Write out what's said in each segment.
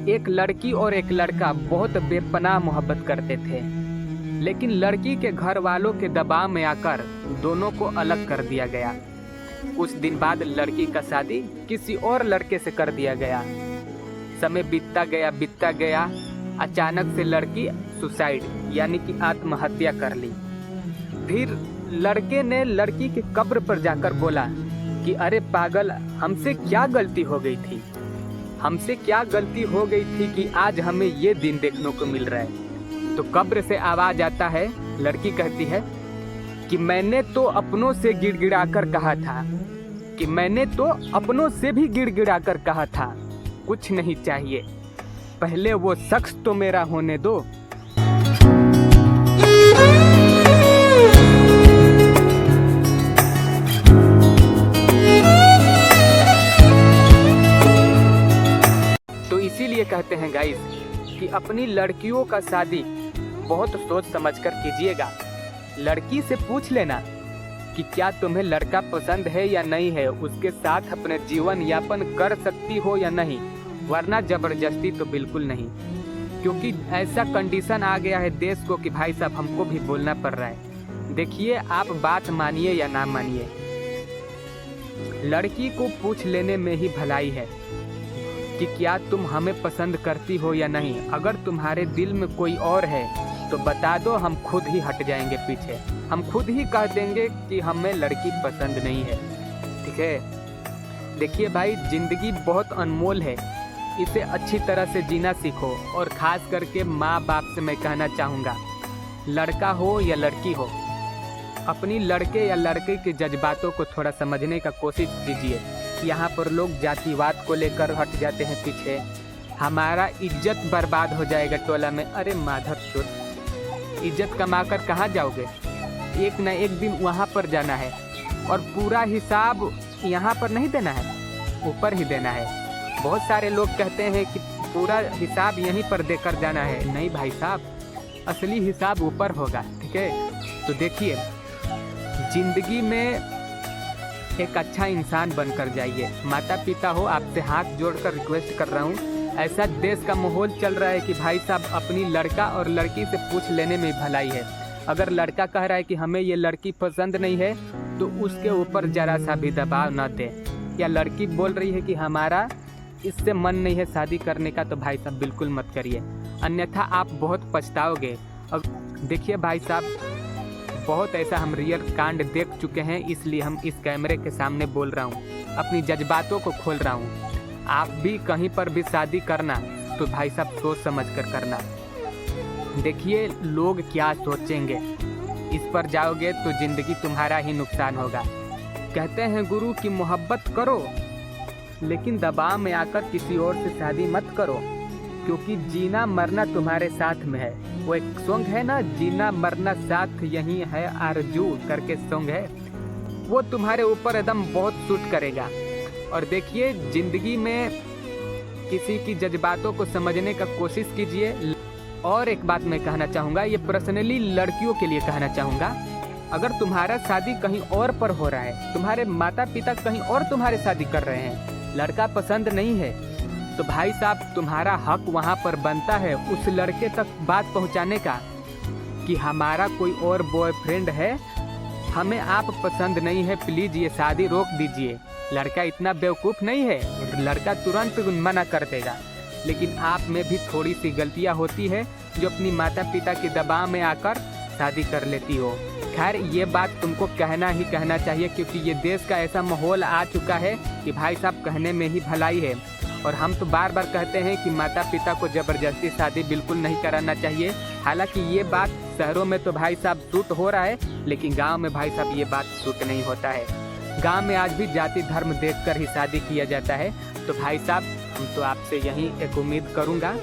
एक लड़की और एक लड़का बहुत बेपनाह मोहब्बत करते थे, लेकिन लड़की के घर वालों के दबाव में आकर दोनों को अलग कर दिया गया। कुछ दिन बाद लड़की का शादी किसी और लड़के से कर दिया गया। समय बीतता गया। अचानक से लड़की सुसाइड यानी कि आत्महत्या कर ली। फिर लड़के ने लड़की के कब्र पर जाकर बोला कि अरे पागल, हमसे क्या गलती हो गई थी, हमसे क्या गलती हो गई थी कि आज हमें ये दिन देखने को मिल रहा है। तो कब्र से आवाज आता है, लड़की कहती है कि मैंने तो अपनों से गिड़गिड़ाकर कहा था, कि मैंने तो अपनों से भी गिड़गिड़ाकर कहा था, कुछ नहीं चाहिए, पहले वो शख्स तो मेरा होने दो। तो इसीलिए कहते हैं गाइस कि अपनी लड़कियों का शादी बहुत सोच समझकर कीजिएगा। लड़की से पूछ लेना कि क्या तुम्हें लड़का पसंद है या नहीं है, उसके साथ अपने जीवन यापन कर सकती हो या नहीं, वरना जबरदस्ती तो बिल्कुल नहीं। क्योंकि ऐसा कंडीशन आ गया है देश को कि भाई साहब हमको भी बोलना पड़ रहा है। देखिए, आप बात मानिए या ना मानिए, लड़की को पूछ लेने में ही भलाई है कि क्या तुम हमें पसंद करती हो या नहीं। अगर तुम्हारे दिल में कोई और है तो बता दो, हम खुद ही हट जाएंगे पीछे, हम खुद ही कह देंगे कि हमें लड़की पसंद नहीं है। ठीक है, देखिए भाई, जिंदगी बहुत अनमोल है, इसे अच्छी तरह से जीना सीखो। और खास करके माँ बाप से मैं कहना चाहूँगा, लड़का हो या लड़की हो, अपनी लड़के या लड़के के जज्बातों को थोड़ा समझने का कोशिश कीजिए। यहाँ पर लोग जातिवाद को लेकर हट जाते हैं पीछे, हमारा इज्जत बर्बाद हो जाएगा टोला में। अरे माधर चोर, इज्जत कमाकर कहाँ जाओगे? एक न एक दिन वहाँ पर जाना है और पूरा हिसाब यहाँ पर नहीं देना है, ऊपर ही देना है। बहुत सारे लोग कहते हैं कि पूरा हिसाब यहीं पर देकर जाना है। नहीं भाई साहब, असली हिसाब ऊपर होगा। ठीक है, तो देखिए, जिंदगी में एक अच्छा इंसान बनकर जाइए। माता पिता हो, आपसे हाथ जोड़कर रिक्वेस्ट कर रहा हूँ, ऐसा देश का माहौल चल रहा है कि भाई साहब अपनी लड़का और लड़की से पूछ लेने में भलाई है। अगर लड़का कह रहा है कि हमें ये लड़की पसंद नहीं है तो उसके ऊपर जरा सा भी दबाव न दे, या लड़की बोल रही है कि हमारा इससे मन नहीं है शादी करने का, तो भाई साहब बिल्कुल मत करिए, अन्यथा आप बहुत पछताओगे। अब देखिए भाई साहब, बहुत ऐसा हम रियल कांड देख चुके हैं, इसलिए हम इस कैमरे के सामने बोल रहा हूँ, अपनी जज्बातों को खोल रहा हूँ। आप भी कहीं पर भी शादी करना तो भाई साहब सोच समझ कर करना। देखिए लोग क्या सोचेंगे, इस पर जाओगे तो जिंदगी तुम्हारा ही नुकसान होगा। कहते हैं गुरु की मोहब्बत करो, लेकिन दबाव में आकर किसी और से शादी मत करो, क्योंकि जीना मरना तुम्हारे साथ में है। वो एक सॉन्ग है ना, जीना मरना साथ यही है आरजू करके सॉन्ग है, वो तुम्हारे ऊपर एकदम बहुत सूट करेगा। और देखिए, जिंदगी में किसी की जज्बातों को समझने का कोशिश कीजिए। और एक बात मैं कहना चाहूँगा, ये पर्सनली लड़कियों के लिए कहना चाहूँगा, अगर तुम्हारा शादी कहीं और पर हो रहा है, तुम्हारे माता पिता कहीं और तुम्हारे शादी कर रहे हैं, लड़का पसंद नहीं है, तो भाई साहब तुम्हारा हक वहाँ पर बनता है उस लड़के तक बात पहुँचाने का कि हमारा कोई और बॉयफ्रेंड है, हमें आप पसंद नहीं है, प्लीज़ ये शादी रोक दीजिए। लड़का इतना बेवकूफ़ नहीं है, लड़का तुरंत मना कर देगा। लेकिन आप में भी थोड़ी सी गलतियां होती है जो अपनी माता पिता के दबाव में आकर शादी कर लेती हो। खैर, ये बात तुमको कहना ही कहना चाहिए, क्योंकि ये देश का ऐसा माहौल आ चुका है कि भाई साहब कहने में ही भलाई है। और हम तो बार बार कहते हैं कि माता पिता को ज़बरदस्ती शादी बिल्कुल नहीं कराना चाहिए। हालांकि ये बात शहरों में तो भाई साहब सूट हो रहा है, लेकिन गांव में भाई साहब ये बात सूट नहीं होता है। गांव में आज भी जाति धर्म देखकर ही शादी किया जाता है। तो भाई साहब, हम तो आपसे यही एक उम्मीद करूंगा,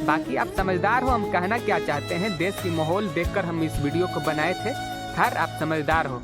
बाकी आप समझदार हो हम कहना क्या चाहते हैं। देश की माहौल देखकर हम इस वीडियो को बनाए थे। खैर, आप समझदार हो।